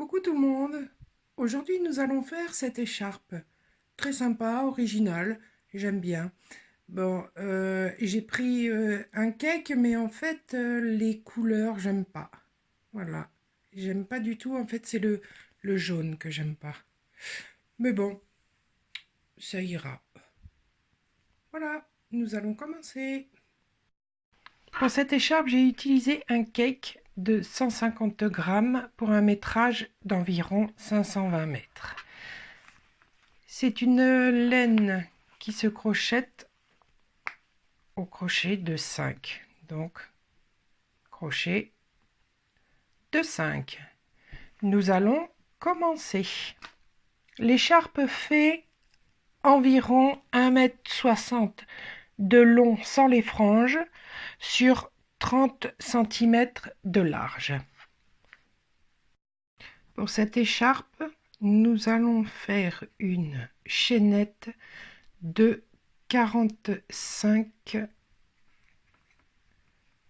Coucou tout le monde! Aujourd'hui nous allons faire cette écharpe. Très sympa, originale, j'aime bien. Bon, j'ai pris un cake, mais en fait les couleurs j'aime pas. Voilà, j'aime pas du tout, en fait c'est le jaune que j'aime pas. Mais bon, ça ira. Voilà, nous allons commencer. Pour cette écharpe, j'ai utilisé un cake de 150 grammes pour un métrage d'environ 520 mètres. C'est une laine qui se crochette au crochet de 5. Donc, crochet de 5. Nous allons commencer. L'écharpe fait environ 1,60 m de long sans les franges sur 30 cm de large. Pour cette écharpe, nous allons faire une chaînette de 45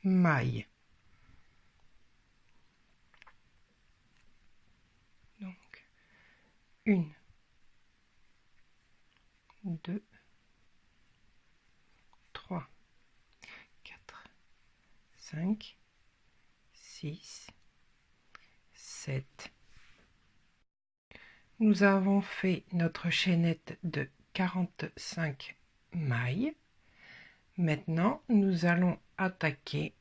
mailles. Donc, 1, 2, 3, 4, 5, 6, 7. Nous avons fait notre chaînette de 45 mailles. Maintenant, nous allons attaquer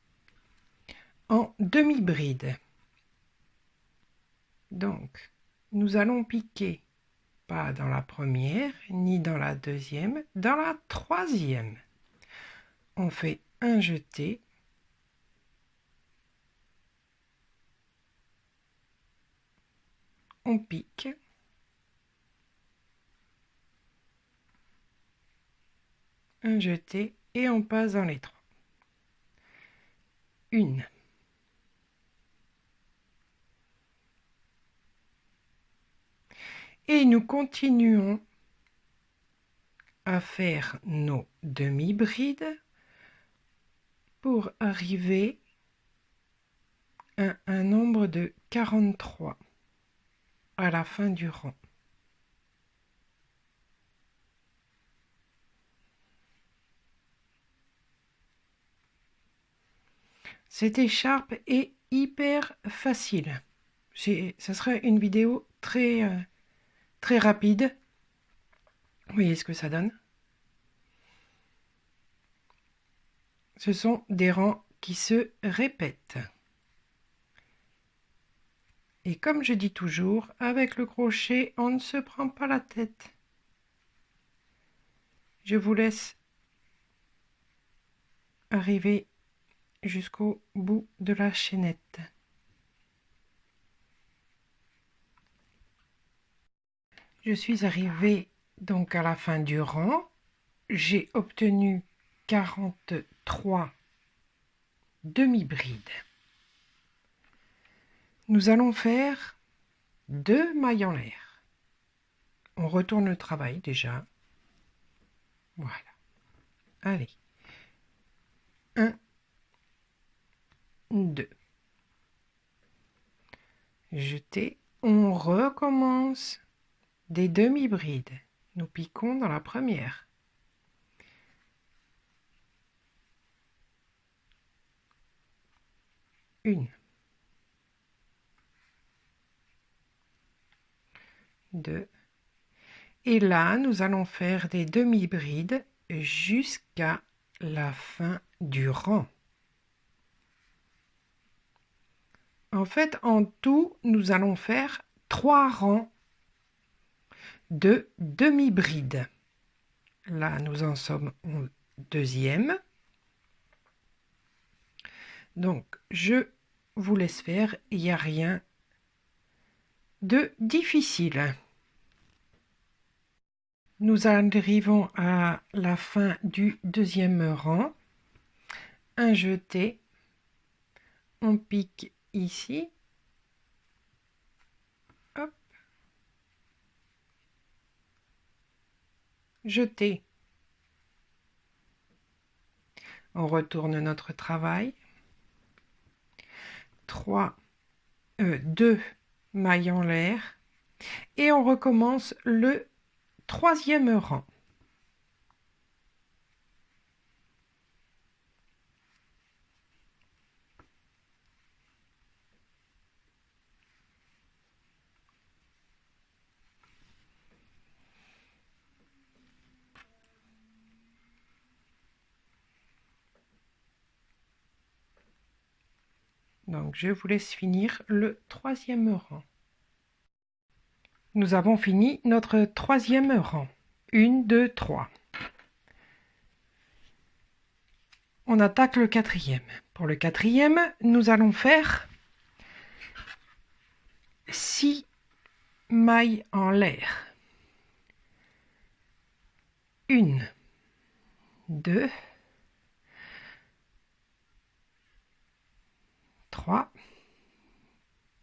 en demi-bride. Donc, nous allons piquer pas dans la première, ni dans la deuxième, dans la troisième. On fait un jeté. On pique. Un jeté et on passe dans les trois. Une. Et nous continuons à faire nos demi-brides pour arriver à un nombre de 43 à la fin du rang. Cette écharpe est hyper facile. Ça sera une vidéo très rapide. Vous voyez ce que ça donne? Ce sont des rangs qui se répètent. Et comme je dis toujours, avec le crochet, on ne se prend pas la tête. Je vous laisse arriver jusqu'au bout de la chaînette. Je suis arrivée donc à la fin du rang. J'ai obtenu 43 demi-brides. Nous allons faire 2 mailles en l'air. On retourne le travail déjà. Voilà. Allez. 1, 2. Jeter. On recommence des demi-brides. Nous piquons dans la première. Une. 2. Et là, nous allons faire des demi-brides jusqu'à la fin du rang. En fait, en tout, nous allons faire 3 rangs de demi-brides. Là, nous en sommes au deuxième. Donc, je vous laisse faire, il n'y a rien de difficile. Nous arrivons à la fin du deuxième rang. Un jeté. On pique ici. Hop. Jeté. On retourne notre travail. 2 maille en l'air, et on recommence le 3e rang. Donc je vous laisse finir le 3e rang. Nous avons fini notre 3e rang. 1, 2, 3. On attaque le 4e. Pour le 4e, nous allons faire 6 mailles en l'air. 1, 2, 3,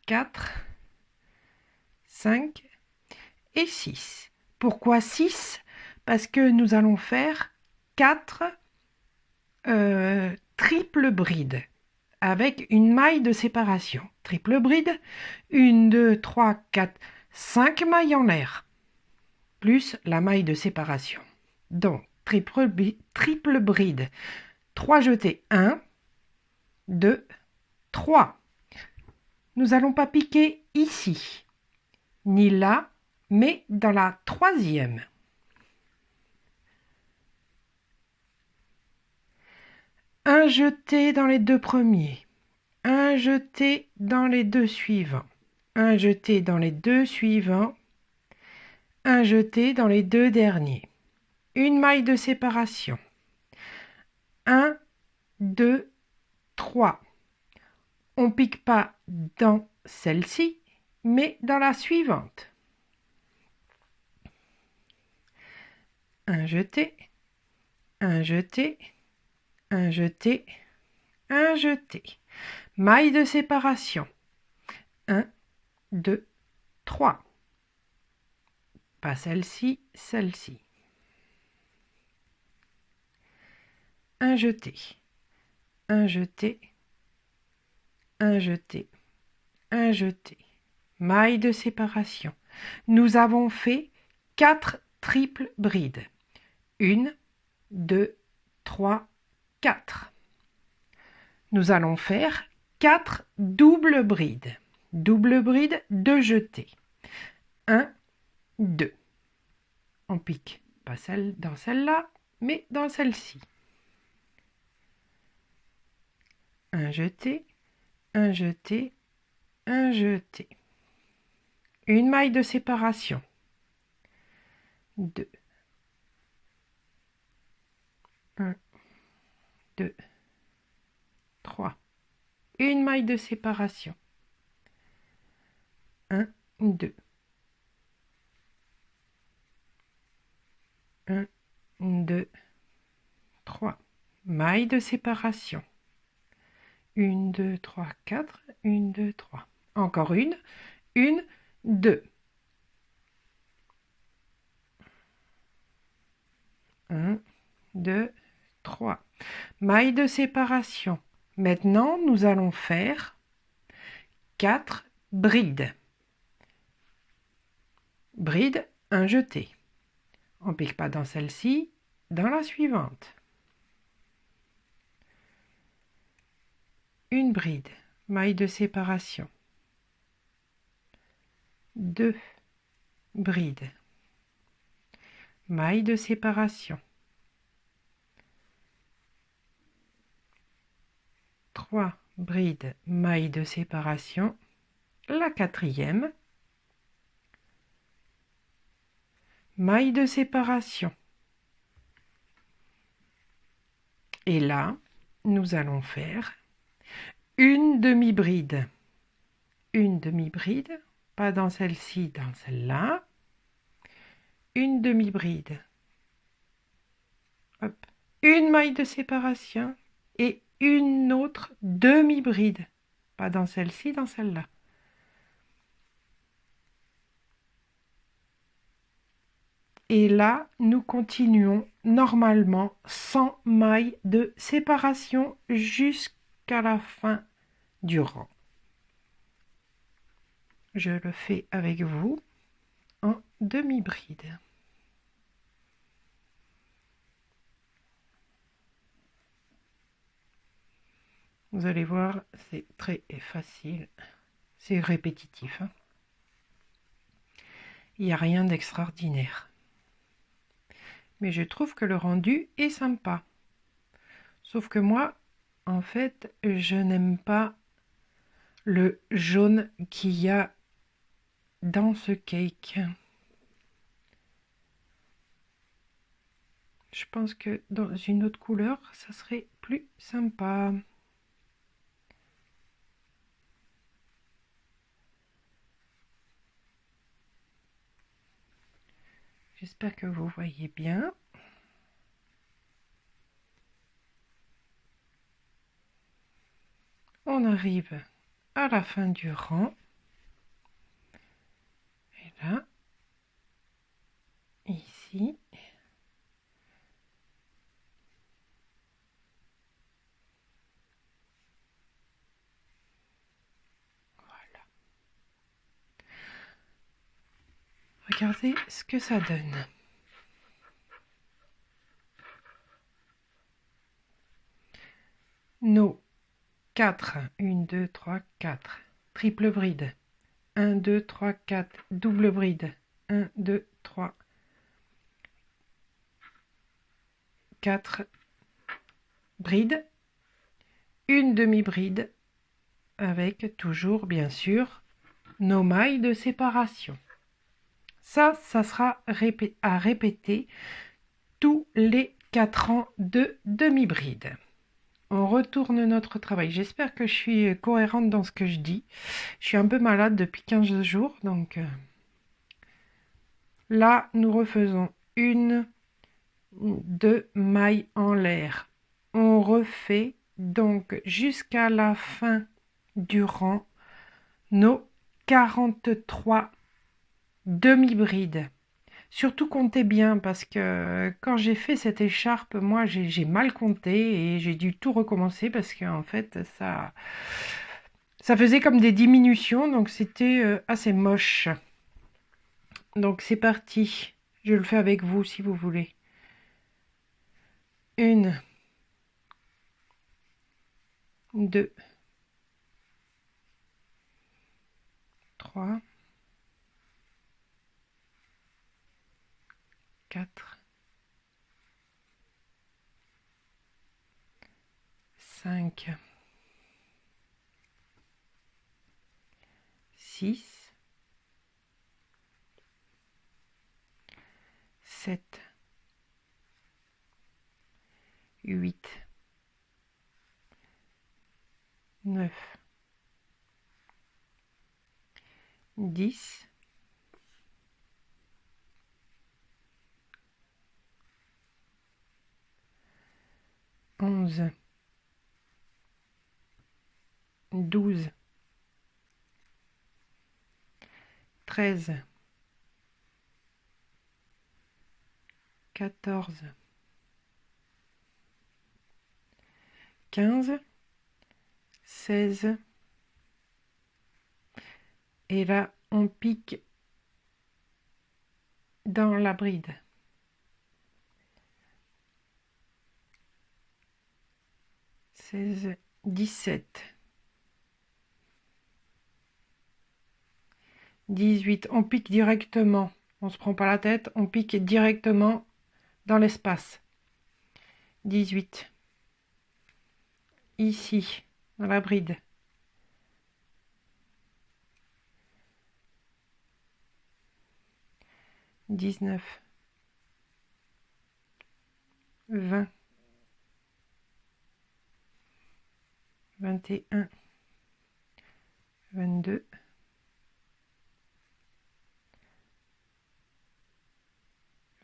4, 5 et 6. Pourquoi 6? Parce que nous allons faire 4 triple bride avec une maille de séparation. Triple bride, 1, 2, 3, 4, 5 mailles en l'air, plus la maille de séparation. Donc, triple bride, 3 jetés, 1, 2, 3. Nous n'allons pas piquer ici, ni là, mais dans la 3e. Un jeté dans les 2 premiers, un jeté dans les 2 suivants, un jeté dans les 2 suivants, un jeté dans les 2 derniers. Une maille de séparation. 1, 2, 3. On ne pique pas dans celle-ci, mais dans la suivante. Un jeté, un jeté, un jeté, un jeté. Maille de séparation. 1, 2, 3. Pas celle-ci, celle-ci. Un jeté, un jeté, un jeté, un jeté. Maille de séparation. Nous avons fait 4 triples brides. 1, 2, 3, 4. Nous allons faire 4 doubles brides. Double bride, 2 jetés. 1, 2. On pique pas dans celle-là, mais dans celle-ci. Un jeté, un jeté, un jeté. Une maille de séparation. 2. 1, 2, 3. Une maille de séparation. 1, 2. 1, 2, 3. Maille de séparation. 1, 2, 3, 4. 1, 2, 3. Encore une. 1, 2. 1, 2, 3. Maille de séparation. Maintenant, nous allons faire 4 brides. Bride, un jeté. On ne pique pas dans celle-ci, dans la suivante. Une bride, maille de séparation. 2 brides, maille de séparation. 3 brides, maille de séparation. La 4e. Maille de séparation. Et là, nous allons faire une demi-bride. Une demi-bride, pas dans celle-ci, dans celle-là. Une demi-bride. Hop. Une maille de séparation et une autre demi-bride. Pas dans celle-ci, dans celle-là. Et là, nous continuons normalement sans maille de séparation jusqu'à la fin du rang. je le fais avec vous en demi-bride. Vous allez voir, c'est très facile, c'est répétitif, hein. Il n'y a rien d'extraordinaire. Mais je trouve que le rendu est sympa. Sauf que moi, en fait, je n'aime pas le jaune qu'il y a dans ce cake. Je pense que dans une autre couleur, ça serait plus sympa. J'espère que vous voyez bien. On arrive à la fin du rang. Et là, ici. Voilà. Regardez ce que ça donne. Nos 4, 1, 2, 3, 4, triple bride, 1, 2, 3, 4, double bride, 1, 2, 3, 4 brides, une demi-bride, avec toujours, bien sûr, nos mailles de séparation. Ça sera à répéter tous les 4 rangs de demi-bride. On retourne notre travail. J'espère que je suis cohérente dans ce que je dis. Je suis un peu malade depuis 15 jours, donc là, nous refaisons 1, 2 mailles en l'air. On refait donc jusqu'à la fin du rang nos 43 demi-brides. Surtout comptez bien parce que quand j'ai fait cette écharpe, moi j'ai mal compté et j'ai dû tout recommencer parce qu'en fait ça faisait comme des diminutions, donc c'était assez moche. Donc c'est parti, je le fais avec vous si vous voulez. 1, 2, 3, 4, 5, 6, 7, 8, 9, 10, 11, 12, 13, 14, 15, 16, et là on pique dans la bride. 16, 17, 18, on pique directement, on se prend pas la tête, on pique directement dans l'espace. 18, ici, dans la bride. 19, 20, 21, 22,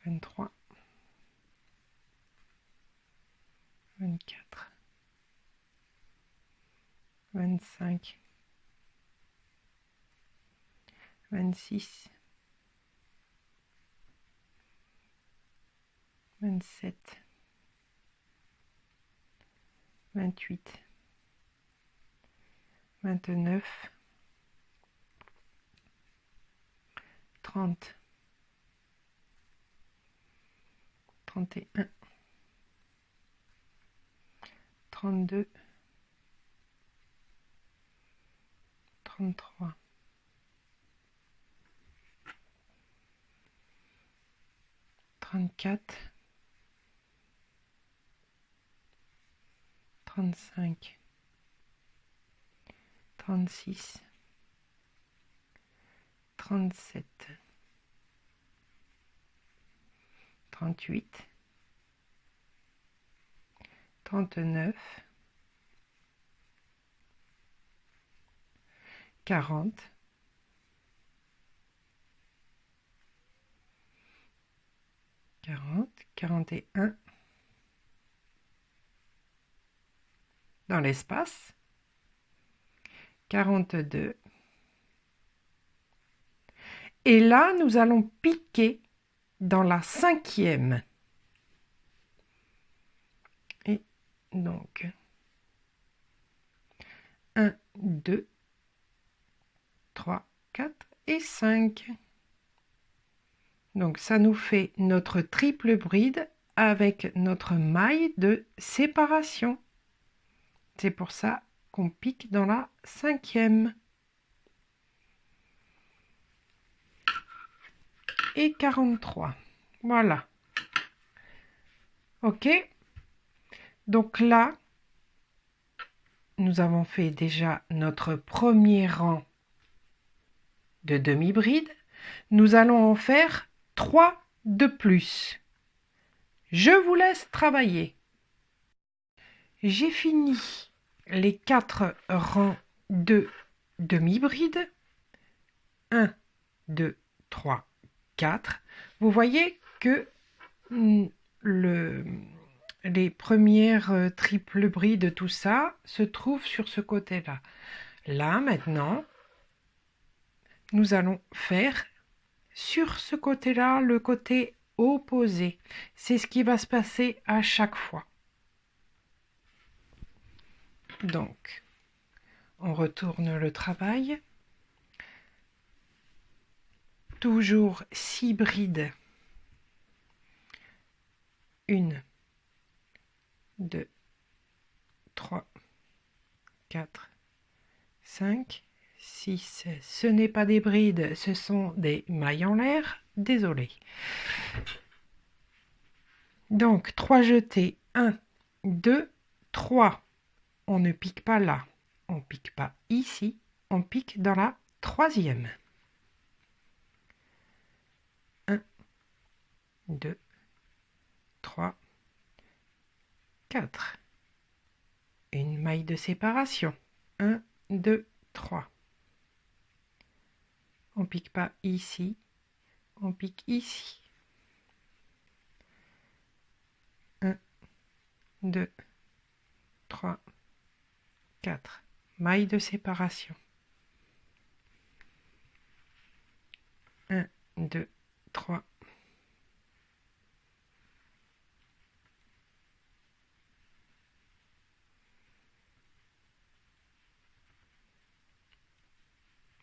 23, 24, 25, 26, 27, 28, 29, 30, 31, 32, 33, 34, 35, 36, 37, 38, 39, 40, 40, 41, dans l'espace, 42. Et là, nous allons piquer dans la 5e. Et donc, 1, 2, 3, 4 et 5. Donc, ça nous fait notre triple bride avec notre maille de séparation. C'est pour ça qu'on pique dans la 5e. Et 43. Voilà. OK. Donc là, nous avons fait déjà notre premier rang de demi-bride. Nous allons en faire 3 de plus. Je vous laisse travailler. J'ai fini les 4 rangs de demi-bride. 1, 2, 3, 4. Vous voyez que les premières triples brides, tout ça, se trouve sur ce côté-là. Là, maintenant, nous allons faire sur ce côté-là, le côté opposé. C'est ce qui va se passer à chaque fois. Donc, on retourne le travail. Toujours 6 brides. 1, 2, 3, 4, 5, 6. Ce n'est pas des brides, ce sont des mailles en l'air. Désolé. Donc, 3 jetés. 1, 2, 3. On ne pique pas là. On ne pique pas ici. On pique dans la 3e. 1, 2, 3, 4. Une maille de séparation. 1, 2, 3. On pique pas ici. On pique ici. 1, 2, 3, 4. Maille de séparation. 1, 2, 3.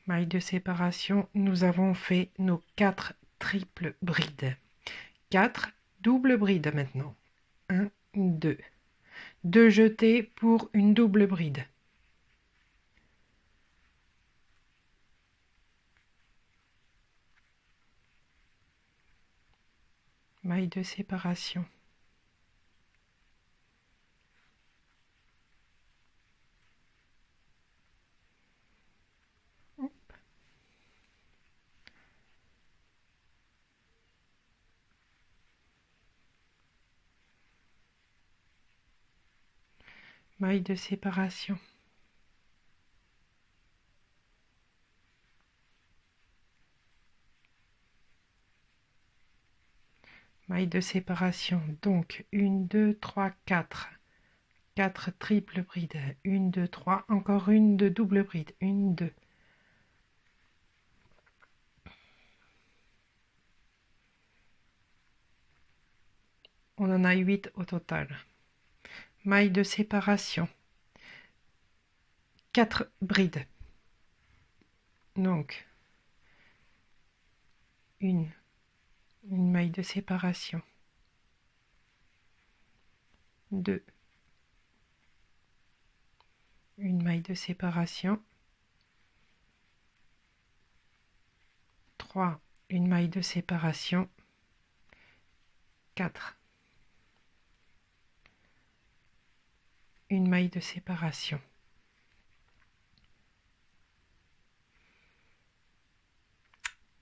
Maille de séparation, nous avons fait nos 4 triples brides. 4 doubles brides maintenant. 1, 2. 2 jetés pour une double bride. Maille de séparation. Maille de séparation. Maille de séparation. Donc 1, 2, 3, 4. 4 triples brides. 1, 2, 3. Encore une de double bride. 1, 2. On en a 8 au total. Maille de séparation. 4 brides. Donc une maille de séparation, 2, une maille de séparation, 3, une maille de séparation, 4, une maille de séparation,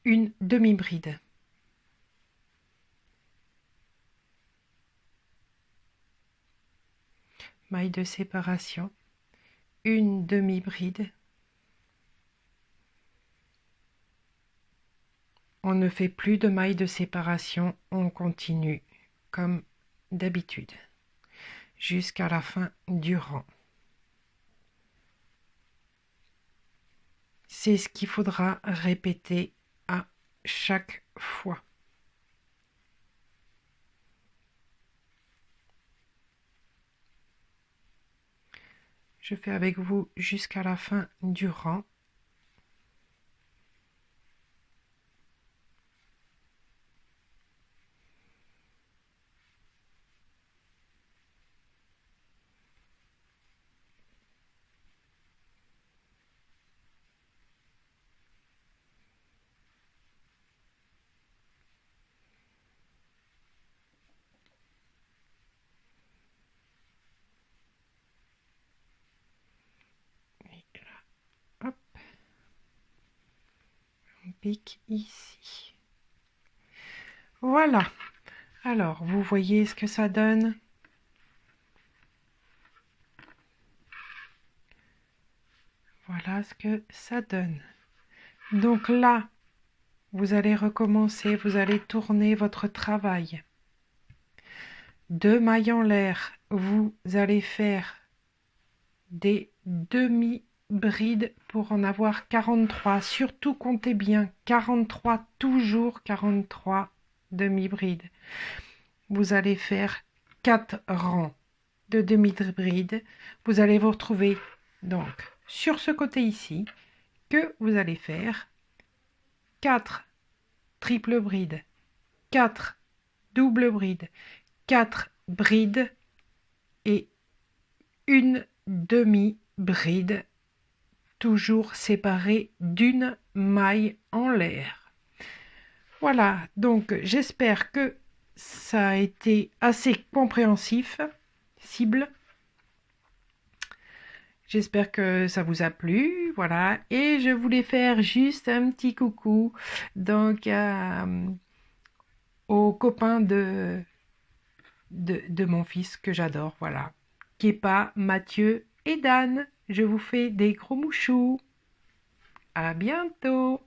une demi-bride, maille de séparation, une demi-bride. On ne fait plus de maille de séparation, on continue comme d'habitude jusqu'à la fin du rang. C'est ce qu'il faudra répéter à chaque fois. Je fais avec vous jusqu'à la fin du rang. Hop, on pique ici. Voilà. Alors, vous voyez ce que ça donne? Voilà ce que ça donne. Donc là, vous allez recommencer, vous allez tourner votre travail. 2 mailles en l'air, vous allez faire des demi-brides pour en avoir 43. Surtout comptez bien, 43, toujours 43 demi-brides. Vous allez faire 4 rangs de demi-brides. Vous allez vous retrouver donc sur ce côté ici que vous allez faire 4 triple brides, 4 double brides, 4 brides et une demi-bride, toujours séparée d'une maille en l'air. Voilà, donc j'espère que ça a été assez compréhensif, cible. J'espère que ça vous a plu, voilà. Et je voulais faire juste un petit coucou donc aux copains de mon fils que j'adore, voilà. Kepa, Mathieu et Dan. Je vous fais des gros mouchous. À bientôt.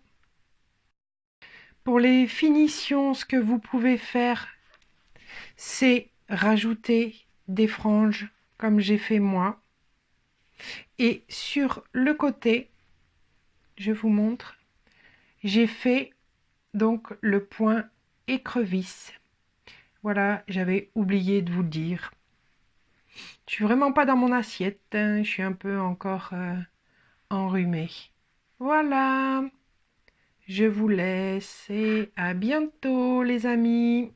Pour les finitions, ce que vous pouvez faire, c'est rajouter des franges comme j'ai fait moi. Et sur le côté, je vous montre, j'ai fait donc le point écrevisse. Voilà, j'avais oublié de vous le dire. Je suis vraiment pas dans mon assiette, hein, je suis un peu encore enrhumée. Voilà, je vous laisse et à bientôt les amis.